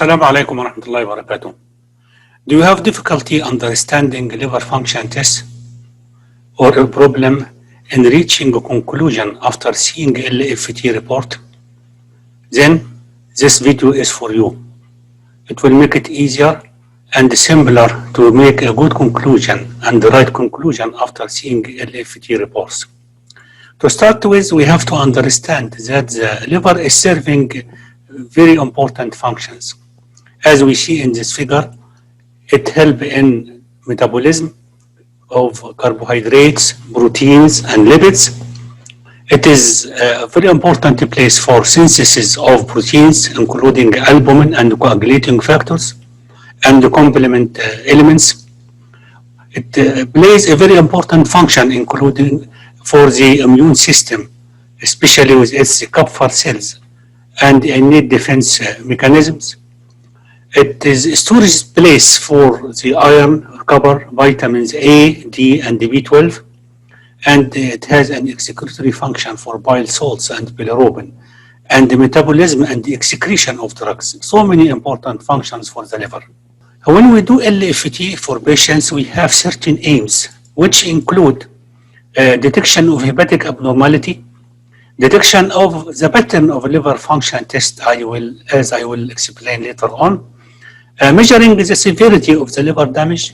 Assalamu alaikum wa rahmatullahi wa barakatuh. Do you have difficulty understanding liver function tests or a problem in reaching a conclusion after seeing LFT report? Then this video is for you. It will make it easier and simpler to make a good conclusion and the right conclusion after seeing LFT reports. To start with, we have to understand that the liver is serving very important functions. As we see in this figure, it helps in metabolism of carbohydrates, proteins, and lipids. It is a very important place for synthesis of proteins, including albumin and coagulating factors, and the complement elements. It plays a very important function, including for the immune system, especially with its Kupffer cells and innate defense mechanisms. It is a storage place for the iron, copper, vitamins A, D, and B12, and it has an excretory function for bile salts and bilirubin, and the metabolism and the excretion of drugs. So many important functions for the liver. When we do LFT for patients, we have certain aims, which include detection of hepatic abnormality, detection of the pattern of liver function test, as I will explain later on, measuring the severity of the liver damage,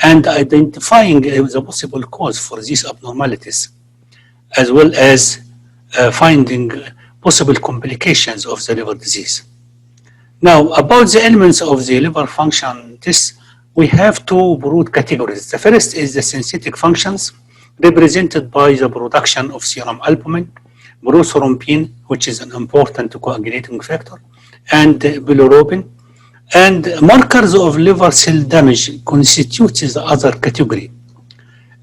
and identifying the possible cause for these abnormalities, as well as finding possible complications of the liver disease. Now, about the elements of the liver function test, we have two broad categories. The first is the synthetic functions, represented by the production of serum albumin, prothrombin, which is an important coagulating factor, and bilirubin. And markers of liver cell damage constitutes the other category.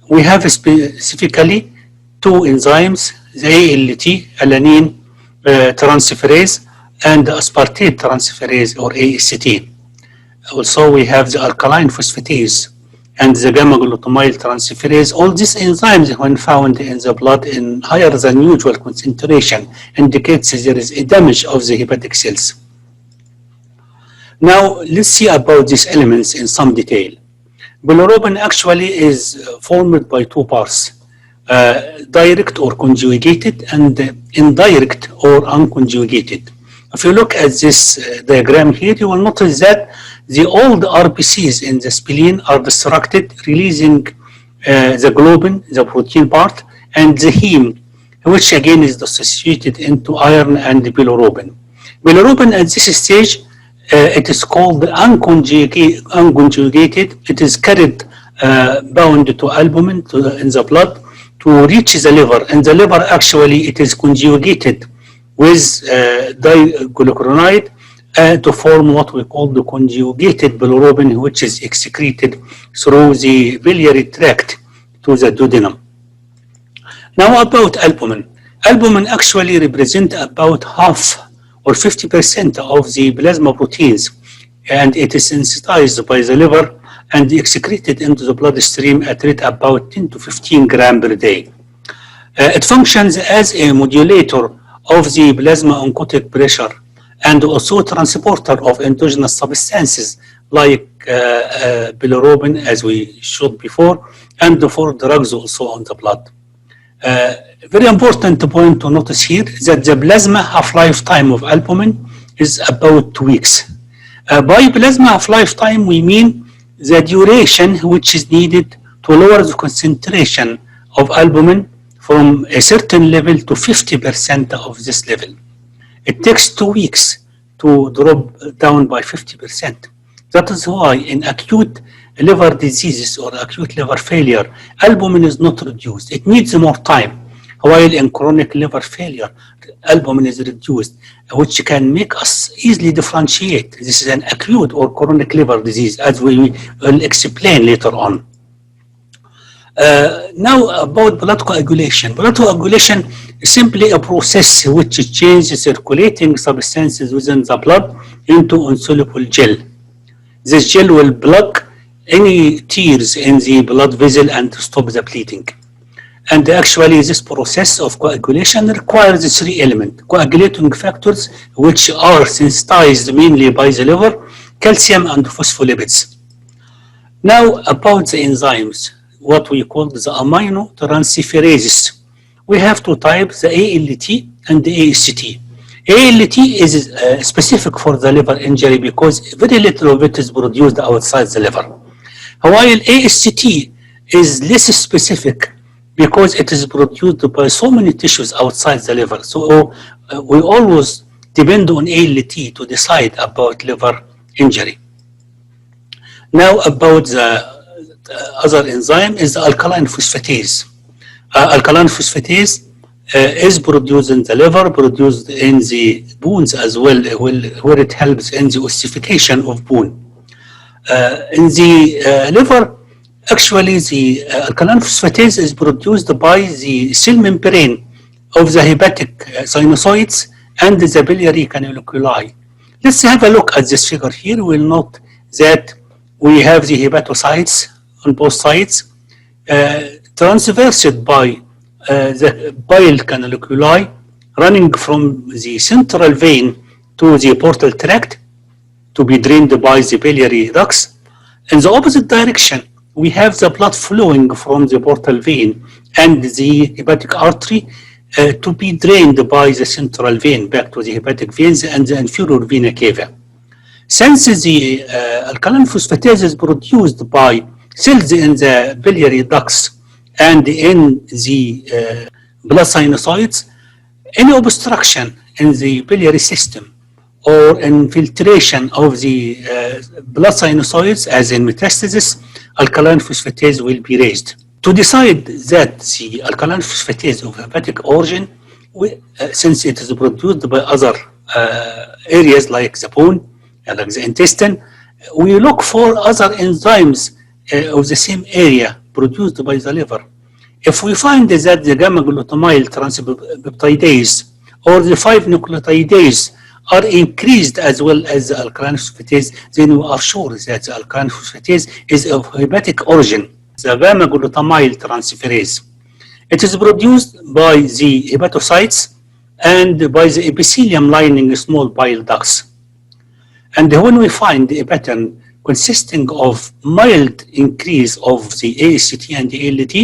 We have specifically two enzymes, the ALT, alanine transferase, and aspartate transferase, or AST. Also, we have the alkaline phosphatase and the gamma-glutamyl transferase. All these enzymes, when found in the blood in higher than usual concentration, indicates there is a damage of the hepatic cells. Now, let's see about these elements in some detail. Bilirubin actually is formed by two parts, direct or conjugated and indirect or unconjugated. If you look at this diagram here, you will notice that the old RBCs in the spleen are destructed, releasing the globin, the protein part, and the heme, which again is dissociated into iron and bilirubin. Bilirubin at this stage, it is called unconjugated. It is carried bound to albumin in the blood to reach the liver. And the liver actually, it is conjugated with diglucuronide to form what we call the conjugated bilirubin, which is excreted through the biliary tract to the duodenum. Now about albumin. Albumin actually represents about half or 50% of the plasma proteins, and it is synthesized by the liver and excreted into the bloodstream at rate about 10 to 15 grams per day. It functions as a modulator of the plasma oncotic pressure and also transporter of endogenous substances like bilirubin, as we showed before, and for drugs also on the blood. Very important point to notice here is that the plasma half-life time of albumin is about 2 weeks. By plasma half-life time, we mean the duration which is needed to lower the concentration of albumin from a certain level to 50% of this level. It takes 2 weeks to drop down by 50%. That is why in acute liver diseases or acute liver failure, albumin is not reduced. It needs more time. While in chronic liver failure, albumin is reduced, which can make us easily differentiate. This is an acute or chronic liver disease, as we will explain later on. Now about blood coagulation. Blood coagulation is simply a process which changes circulating substances within the blood into insoluble gel. This gel will block any tears in the blood vessel and stop the bleeding. And actually, this process of coagulation requires three elements: coagulating factors, which are synthesized mainly by the liver, calcium, and phospholipids. Now, about the enzymes, what we call the aminotransferases. We have two types, the ALT and the AST. ALT is specific for the liver injury because very little of it is produced outside the liver. While AST is less specific because it is produced by so many tissues outside the liver. So we always depend on ALT to decide about liver injury. Now about the other enzyme is the alkaline phosphatase. Alkaline phosphatase is produced in the liver, produced in the bones as well, where it helps in the ossification of bone. In the liver, actually the alkaline phosphatase is produced by the cell membrane of the hepatic sinusoids and the biliary canaliculi. Let's have a look at this figure here. We'll note that we have the hepatocytes on both sides, transversed by the bile canaliculi, running from the central vein to the portal tract to be drained by the biliary ducts. In the opposite direction, we have the blood flowing from the portal vein and the hepatic artery to be drained by the central vein back to the hepatic veins and the inferior vena cava. Since the alkaline phosphatase is produced by cells in the biliary ducts and in the blood sinusoids, any obstruction in the biliary system or infiltration of the blood sinusoids, as in metastasis, alkaline phosphatase will be raised. To decide that the alkaline phosphatase of hepatic origin, since it is produced by other areas like the bone, like the intestine, we look for other enzymes of the same area produced by the liver. If we find that the gamma-glutamyl transpeptidase or the 5-nucleotidase are increased as well as the alkaline phosphatase, then we are sure that the alkaline phosphatase is of hepatic origin. The gamma-glutamyl transferase. It is produced by the hepatocytes and by the epithelium lining small bile ducts. And when we find a pattern consisting of mild increase of the AST and the ALT,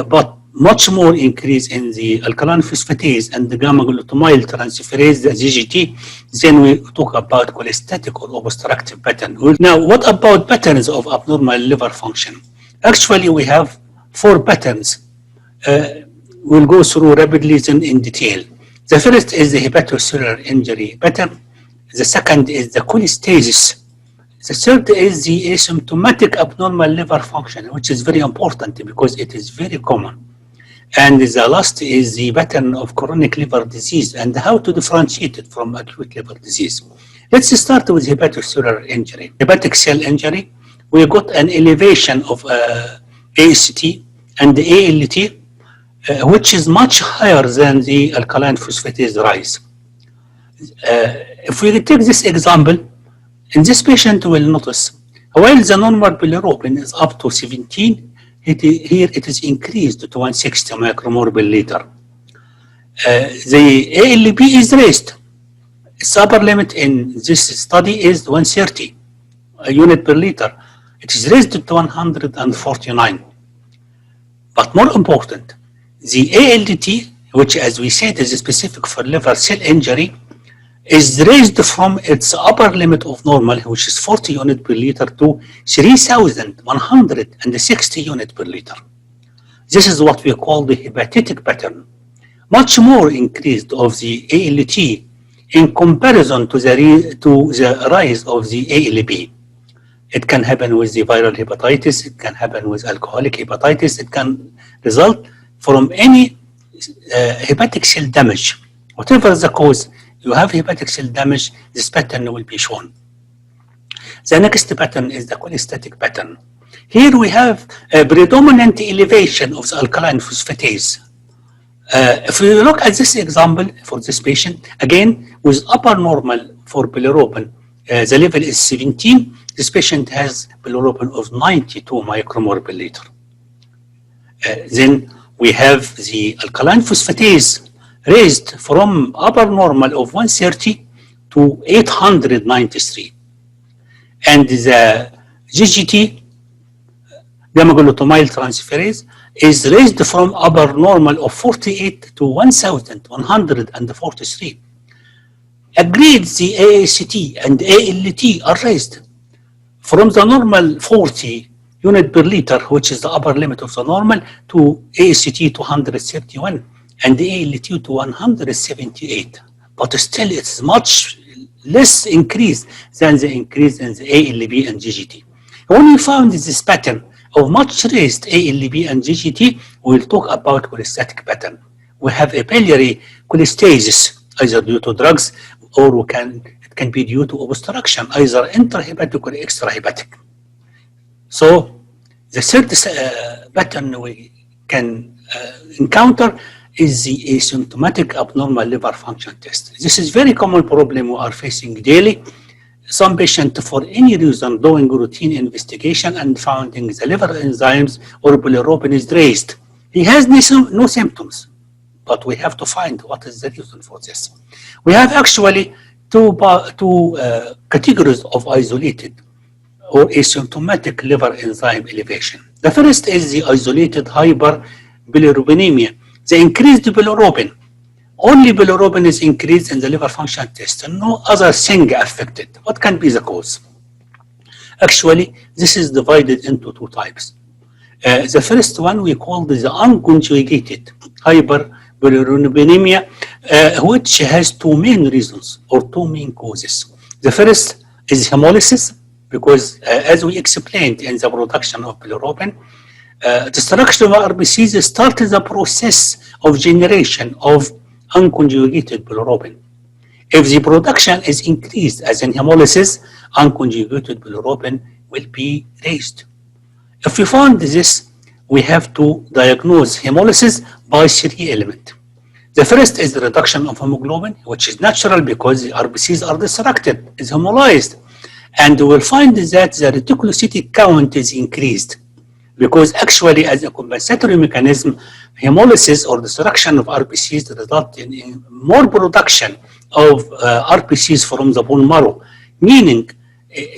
but much more increase in the alkaline phosphatase and the gamma-glutamyl transferase, the GGT, then we talk about cholestatic or obstructive pattern. Now, what about patterns of abnormal liver function? Actually, we have 4 patterns. We'll go through rapidly then in detail. The first is the hepatocellular injury pattern. The second is the cholestasis. The third is the asymptomatic abnormal liver function, which is very important because it is very common. And the last is the pattern of chronic liver disease and how to differentiate it from acute liver disease. Let's start with hepatocellular injury. Hepatic cell injury, we got an elevation of AST and the ALT, which is much higher than the alkaline phosphatase rise. If we take this example, in this patient we'll notice, while the normal bilirubin is up to 17, here it is increased to 160 micromole per liter. The ALP is raised. Its upper limit in this study is 130 unit per liter. It is raised to 149. But more important, the ALT, which as we said is specific for liver cell injury, is raised from its upper limit of normal, which is 40 units per liter, to 3,160 units per liter. This is what we call the hepatitic pattern. Much more increased of the ALT in comparison to the rise of the ALP. It can happen with the viral hepatitis, it can happen with alcoholic hepatitis, it can result from any hepatic cell damage. Whatever the cause, you have hepatic cell damage, this pattern will be shown. The next pattern is the cholestatic pattern. Here we have a predominant elevation of the alkaline phosphatase. If we look at this example for this patient, again, with upper normal for bilirubin, the level is 17, this patient has bilirubin of 92 micromole per liter. Then we have the alkaline phosphatase raised from upper normal of 130 to 893. And the GGT, gamma-glutamyl transferase, is raised from upper normal of 48 to 1143. Agreed, the AST and ALT are raised from the normal 40 unit per liter, which is the upper limit of the normal, to AST to 131 and ALT to 178. But still, it's much less increase than the increase in the ALB and GGT. When we found this pattern of much raised ALB and GGT, we'll talk about cholestatic pattern. We have a biliary cholestasis, either due to drugs or it can be due to obstruction, either intrahepatic or extrahepatic. So the third pattern we can encounter is the asymptomatic abnormal liver function test. This is very common problem we are facing daily. Some patient, for any reason, doing routine investigation and finding the liver enzymes or bilirubin is raised. He has no symptoms, but we have to find what is the reason for this. We have actually two categories of isolated or asymptomatic liver enzyme elevation. The first is the isolated hyperbilirubinemia, the increased bilirubin. Only bilirubin is increased in the liver function test and no other thing affected. What can be the cause? Actually, this is divided into two types. The first one we call the unconjugated hyperbilirubinemia, which has two main reasons or two main causes. The first is hemolysis, because as we explained in the production of bilirubin, destruction of RBCs started the process of generation of unconjugated bilirubin. If the production is increased as in hemolysis, unconjugated bilirubin will be raised. If we find this, we have to diagnose hemolysis by three elements. The first is the reduction of hemoglobin, which is natural because the RBCs are destructed, is hemolyzed. And we will find that the reticulocytic count is increased because actually as a compensatory mechanism, hemolysis or destruction of RBCs result in more production of RBCs from the bone marrow, meaning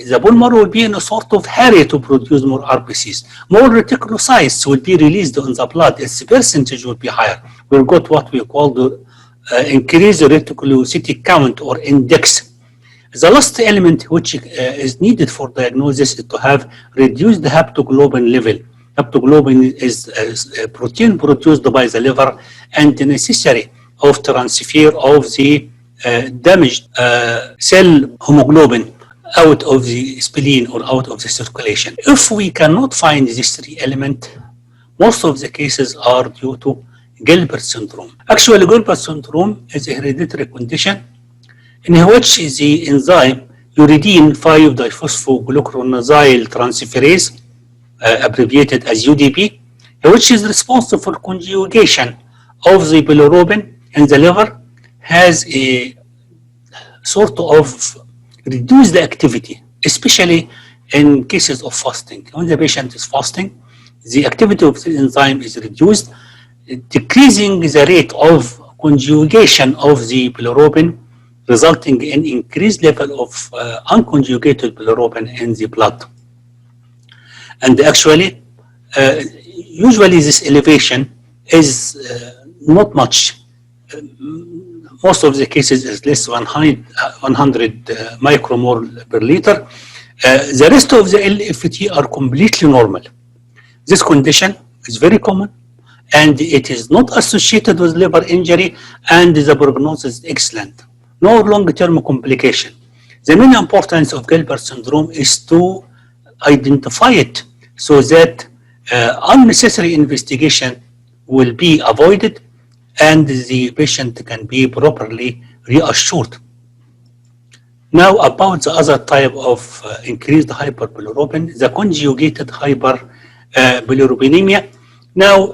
the bone marrow will be in a sort of hurry to produce more RBCs. More reticulocytes will be released in the blood. Its percentage will be higher. We'll got what we call the increased reticulocytic count or index. The last element which is needed for diagnosis is to have reduced haptoglobin level. Haptoglobin is a protein produced by the liver and necessary of transfer of the damaged cell hemoglobin out of the spleen or out of the circulation. If we cannot find these three elements, most of the cases are due to Gilbert syndrome. Actually, Gilbert syndrome is a hereditary condition in which the enzyme uridine 5-diphosphoglucuronidase transferase, abbreviated as UDP, which is responsible for conjugation of the bilirubin in the liver, has a sort of reduced activity, especially in cases of fasting. When the patient is fasting, the activity of the enzyme is reduced, decreasing the rate of conjugation of the bilirubin, resulting in increased level of unconjugated bilirubin in the blood. And actually, usually this elevation is not much. Most of the cases is less than 100 micromole per liter. The rest of the LFT are completely normal. This condition is very common and it is not associated with liver injury and the prognosis is excellent. No long-term complication. The main importance of Gilbert syndrome is to identify it so that unnecessary investigation will be avoided and the patient can be properly reassured. Now about the other type of increased hyperbilirubin, the conjugated hyperbilirubinemia. Now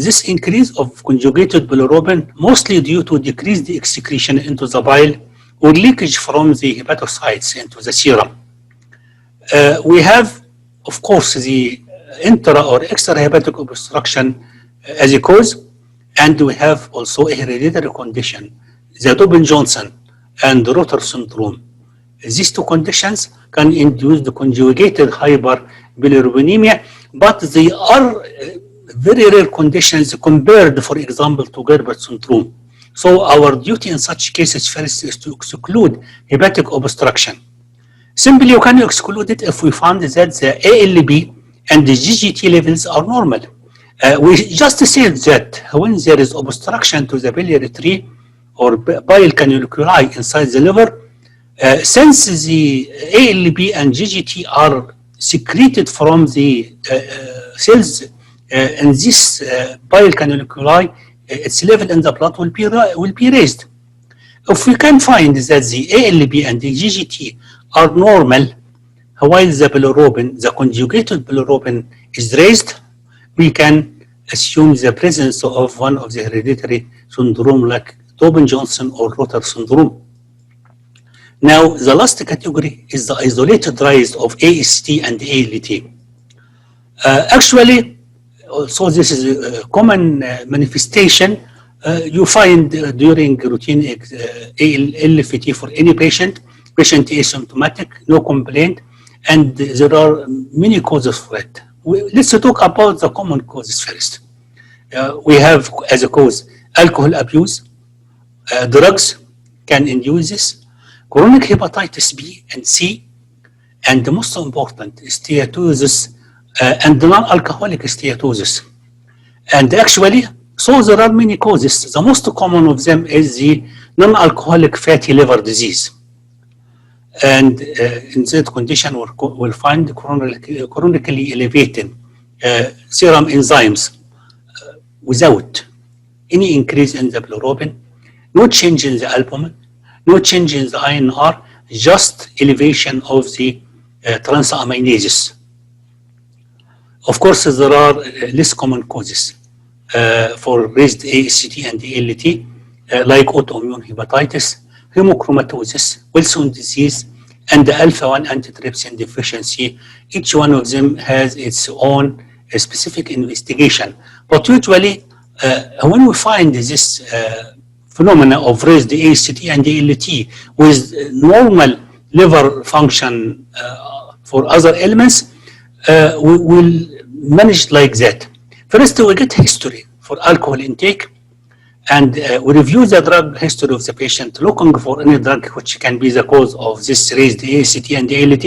this increase of conjugated bilirubin mostly due to decreased excretion into the bile or leakage from the hepatocytes into the serum. We have, of course, the intra or extrahepatic obstruction as a cause. And we have also a hereditary condition, the Dobin-Johnson and Rotor syndrome. These two conditions can induce the conjugated hyperbilirubinemia, but they are very rare conditions compared, for example, to Gerber syndrome. So our duty in such cases first is to exclude hepatic obstruction. Simply, you can exclude it if we find that the ALB and the GGT levels are normal. We just said that when there is obstruction to the biliary tree or bile canuliculi inside the liver, since the ALB and GGT are secreted from the cells in this bile canuliculi, its level in the blood will be raised. If we can find that the ALB and the GGT are normal, while the bilirubin, the conjugated bilirubin, is raised, we can assume the presence of one of the hereditary syndrome like Dobin-Johnson or Rotor syndrome. Now, the last category is the isolated rise of AST and ALT. Actually, so this is a common manifestation you find during routine LFT for any patient. Patient is symptomatic, no complaint, and there are many causes for it. Let's talk about the common causes first. We have as a cause alcohol abuse, drugs can induce this, chronic hepatitis B and C, and the most important, steatosis and non-alcoholic steatosis. And actually, so there are many causes. The most common of them is the non-alcoholic fatty liver disease. And in that condition, we'll find chronically elevated serum enzymes without any increase in the bilirubin, no change in the albumin, no change in the INR, just elevation of the transaminases. Of course, there are less common causes for raised AST and ALT, like autoimmune hepatitis, hemochromatosis, Wilson disease, and the alpha-1 antitrypsin deficiency. Each one of them has its own specific investigation. But usually, when we find this phenomena of raised AST and ALT with normal liver function for other elements, we will manage like that. First, we get history for alcohol intake, and we review the drug history of the patient, looking for any drug which can be the cause of this raised AST and ALT.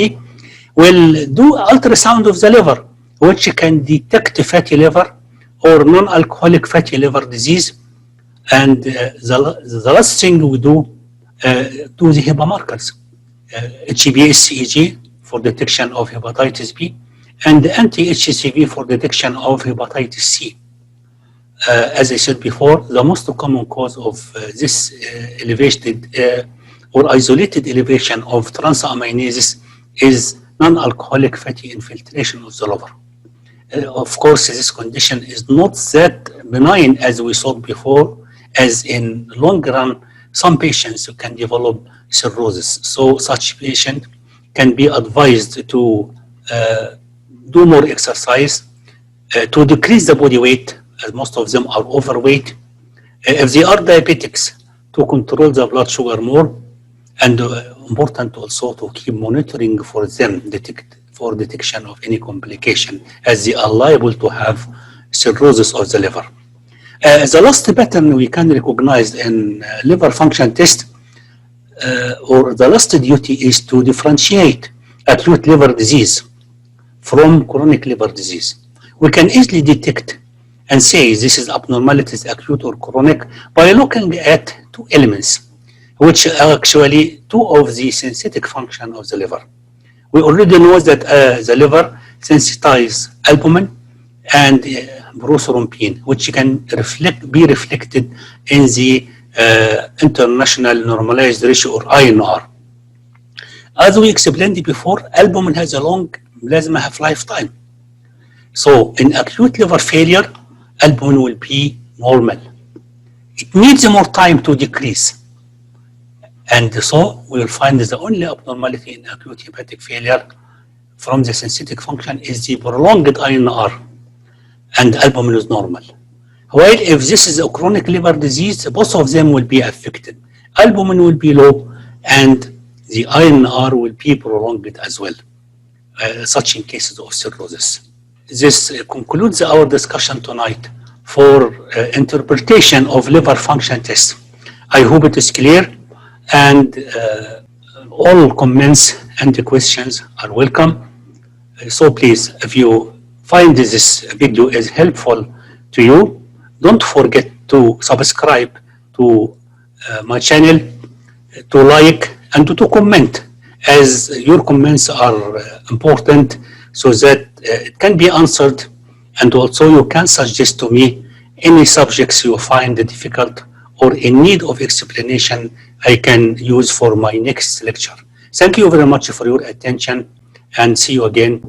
We'll do ultrasound of the liver, which can detect fatty liver or non-alcoholic fatty liver disease. And the last thing we do the HEPA markers, HBsCG for detection of hepatitis B, and anti-HCV for detection of hepatitis C. As I said before, the most common cause of this elevated or isolated elevation of transaminases is non-alcoholic fatty infiltration of the liver. Of course, this condition is not that benign as we saw before, as in long run, some patients can develop cirrhosis. So such patient can be advised to do more exercise, to decrease the body weight, as most of them are overweight. If they are diabetics, to control the blood sugar more, and important also to keep monitoring for them for detection of any complication, as they are liable to have cirrhosis of the liver. The last pattern we can recognize in liver function test, or the last duty, is to differentiate acute liver disease from chronic liver disease. We can easily detect and say this is abnormalities, acute or chronic, by looking at two elements, which are actually two of the synthetic function of the liver. We already know that the liver sensitizes albumin and prothrombin, which can be reflected in the international normalized ratio, or INR. As we explained before, albumin has a long plasma half-life time. So in acute liver failure, albumin will be normal. It needs more time to decrease. And so we will find the only abnormality in acute hepatic failure from the synthetic function is the prolonged INR, and albumin is normal. While if this is a chronic liver disease, both of them will be affected. Albumin will be low and the INR will be prolonged as well, such in cases of cirrhosis. This concludes our discussion tonight for interpretation of liver function tests. I hope it is clear, and all comments and questions are welcome. So please, if you find this video is helpful to you, don't forget to subscribe to my channel, to like, and to comment, as your comments are important so that it can be answered, and also you can suggest to me any subjects you find difficult or in need of explanation I can use for my next lecture. Thank you very much for your attention, and see you again.